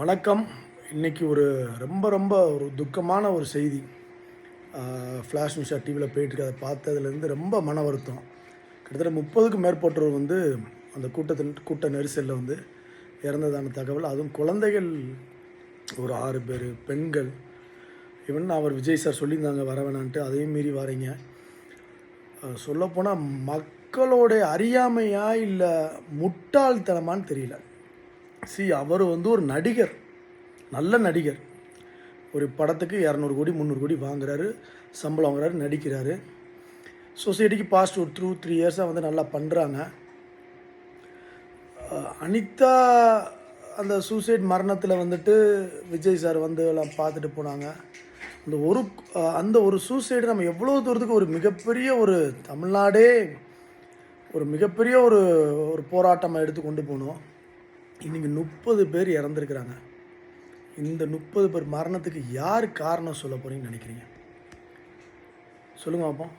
வணக்கம். இன்றைக்கி ரொம்ப ரொம்ப ஒரு துக்கமான ஒரு செய்தி ஃப்ளாஷ் நியூஸாக டிவியில் போயிட்டுருக்கு. அதை பார்த்ததுலேருந்து ரொம்ப மன வருத்தம். கிட்டத்தட்ட 30க்கும் மேற்பட்டோர் அந்த கூட்ட நெரிசலில் இறந்ததான தகவல். அதுவும் குழந்தைகள் ஒரு 6 பேர், பெண்கள். ஈவன் அவர் விஜய் சார் சொல்லியிருந்தாங்க வர வேணான்ட்டு, அதையும் மீறி வரீங்க. சொல்லப்போனால் மக்களோடைய அறியாமையா இல்லை முட்டாள்தனமானு தெரியல. அவர் ஒரு நடிகர், நல்ல நடிகர். ஒரு படத்துக்கு 200 கோடி 300 கோடி வாங்குறாரு, சம்பளம் வாங்குறாரு, நடிக்கிறாரு. சொசைட்டிக்கு பாஸ்ட் ஒரு 3 இயர்ஸாக நல்லா பண்ணுறாங்க. அனிதா அந்த சூசைட் மரணத்தில் விஜய் சார் எல்லாம் பார்த்துட்டு போனாங்க. அந்த ஒரு சூசைடு நம்ம எவ்வளோ தூரத்துக்கு ஒரு மிகப்பெரிய ஒரு தமிழ்நாடே ஒரு மிகப்பெரிய ஒரு போராட்டமாக எடுத்து கொண்டு போனோம். இன்றைக்கி 30 பேர் இறந்துருக்குறாங்க. இந்த 30 பேர் மரணத்துக்கு யார் காரணம் சொல்ல போகிறீங்கன்னு நினைக்கிறீங்க? சொல்லுங்க பார்ப்போம்.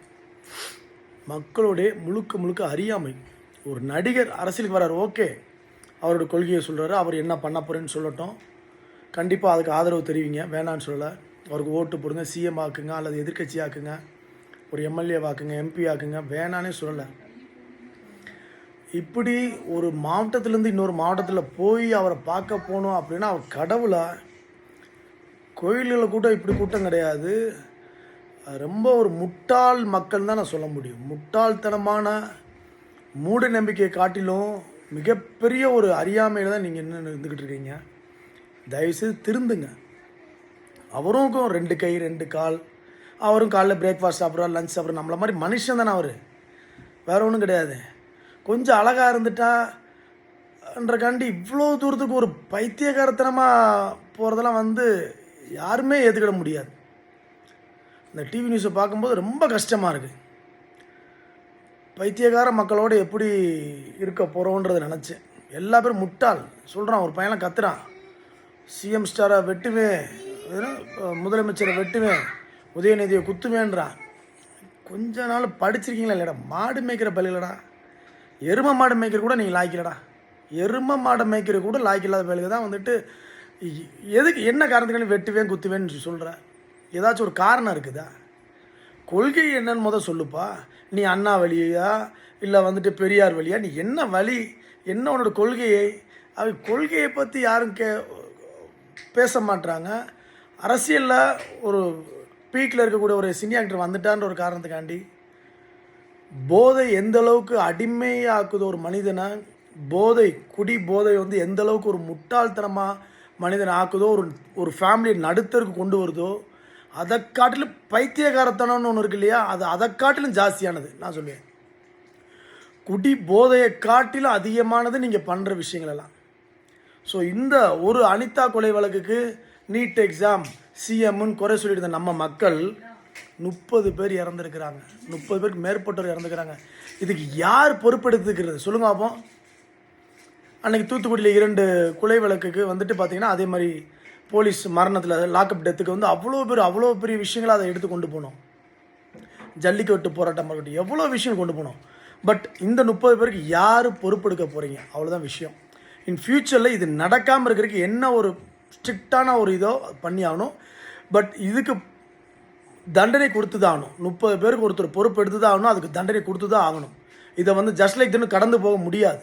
மக்களுடைய முழுக்க அறியாமை. ஒரு நடிகர் அரசியலுக்கு வர்றார், ஓகே, அவரோட கொள்கையை சொல்கிறாரு, அவர் என்ன பண்ண போகிறேன்னு சொல்லட்டும், கண்டிப்பாக அதுக்கு ஆதரவு தெரிவிங்க, வேணான்னு சொல்லலை. அவருக்கு ஓட்டு போடுங்க, சிஎம் ஆக்குங்க, அல்லது எதிர்கட்சி ஆக்குங்க, ஒரு எம்எல்ஏ ஆக்குங்க, எம்பி ஆக்குங்க, வேணானே சொல்லலை. இப்படி ஒரு மாவட்டத்திலேருந்து இன்னொரு மாவட்டத்தில் போய் அவரை பார்க்க போனோம் அப்படின்னா அவர் கடவுளா? கோயில்களில் கூட இப்படி கூட்டம் கிடையாது. ரொம்ப ஒரு முட்டாள் மக்கள் தான் நான் சொல்ல முடியும். முட்டாள்தனமான மூட நம்பிக்கையை காட்டிலும் மிகப்பெரிய ஒரு அறியாமையில் தான் நீங்கள் இன்னும் இருந்துக்கிட்டு இருக்கீங்க. தயவுசெய்து திருந்துங்க. அவருக்கும் 2 கை 2 கால். அவரும் காலைல பிரேக்ஃபாஸ்ட் சாப்பிட்றாரு, லஞ்ச் சாப்பிட்றாரு. நம்மள மாதிரி மனுஷன் தானே அவர், வேறு ஒன்றும் கிடையாது. கொஞ்சம் அழகாக இருந்துட்டான்றக்காண்டி இவ்வளோ தூரத்துக்கு ஒரு பைத்தியகாரத்தனமாக போகிறதெல்லாம் யாருமே ஏற்றுக்கிட முடியாது. இந்த டிவி நியூஸை பார்க்கும்போது ரொம்ப கஷ்டமாக இருக்குது. பைத்தியகார மக்களோடு எப்படி இருக்க போகிறோன்றதை நினச்சேன். எல்லா பேரும் முட்டாள் சொல்கிறான். ஒரு பையனை கத்துறான், சிஎம் ஸ்டாரை வெட்டுவேன், முதலமைச்சரை வெட்டுவேன், உதயநிதியை குத்துவேன்றான். கொஞ்ச நாள் படிச்சிருக்கீங்களா இல்லைடா? மாடு மேய்க்கிற பள்ளியிலடா, எருமை மாடு மேய்க்கிற கூட நீங்கள் லாய்க்கலடா. எருமை மாடை மேய்க்கிற கூட லாய்க்கில்லாத பள்ளிக்கு தான் எதுக்கு என்ன காரணத்துக்கு வெட்டுவேன் குத்துவேன்னு சொல்கிற? ஏதாச்சும் ஒரு காரணம் இருக்குதா? கொள்கை என்னன்னு சொல்லுப்பா. நீ அண்ணா வழியா இல்லை பெரியார் வழியா? நீ என்ன வழி, என்ன உன்னோட கொள்கையை? கொள்கையை பற்றி யாரும் பேச மாட்டுறாங்க. அரசியலில் ஒரு பீக்கில் இருக்கக்கூடிய ஒரு சினி ஆக்டர் வந்துட்டான்ற ஒரு காரணத்துக்காண்டி போதை எந்த அளவுக்கு அடிமையாக்குதோ ஒரு மனிதனை, குடி போதை எந்த அளவுக்கு ஒரு முட்டாள்தனமாக மனிதனை ஆக்குதோ, ஒரு ஃபேமிலியை நடுத்தருக்கு கொண்டு வருதோ, அதை காட்டிலும் பைத்தியகாரத்தனம்னு ஒன்று இருக்கு இல்லையா, அது அதை காட்டிலும் ஜாஸ்தியானது நான் சொல்லுவேன். குடி போதையை காட்டிலும் அதிகமானது நீங்கள் பண்ணுற விஷயங்கள் எல்லாம். ஸோ இந்த ஒரு அனிதா கொலை வழக்குக்கு நீட் எக்ஸாம் சிஎம்னு குறை சொல்லிட்டு இருந்த நம்ம மக்கள் 30 பேர் இறந்துருக்கிறாங்க. 30 பேருக்கு மேற்பட்டோர் இறந்துக்கிறாங்க. இதுக்கு யார் பொறுப்பெடுத்துக்கிறது சொல்லுங்க பார்ப்போம். அன்றைக்கி தூத்துக்குடியில் 2 கொலை வழக்குக்கு பார்த்தீங்கன்னா அதே மாதிரி போலீஸ் மரணத்தில் லாக்அப் டெத்துக்கு அவ்வளோ பெரிய விஷயங்களை அதை எடுத்து கொண்டு போனோம். ஜல்லிக்கட்டு போராட்டம் இருக்கட்டும், எவ்வளோ விஷயம் கொண்டு போனோம். பட் இந்த 30 பேருக்கு யார் பொறுப்பெடுக்க போகிறீங்க? அவ்வளோதான் விஷயம். இன் ஃப்யூச்சரில் இது நடக்காமல் இருக்கிறதுக்கு என்ன ஒரு ஸ்ட்ரிக்டான ஒரு இதோ பண்ணி ஆகணும். பட் இதுக்கு தண்டனை கொடுத்து தான் ஆகணும். 30 பேருக்கு ஒருத்தர் பொறுப்பு எடுத்து தான் ஆகணும். அதுக்கு தண்டனை கொடுத்து தான் ஆகணும். இதை ஜஸ்ட் லைக் தின்னு கடந்து போக முடியாது.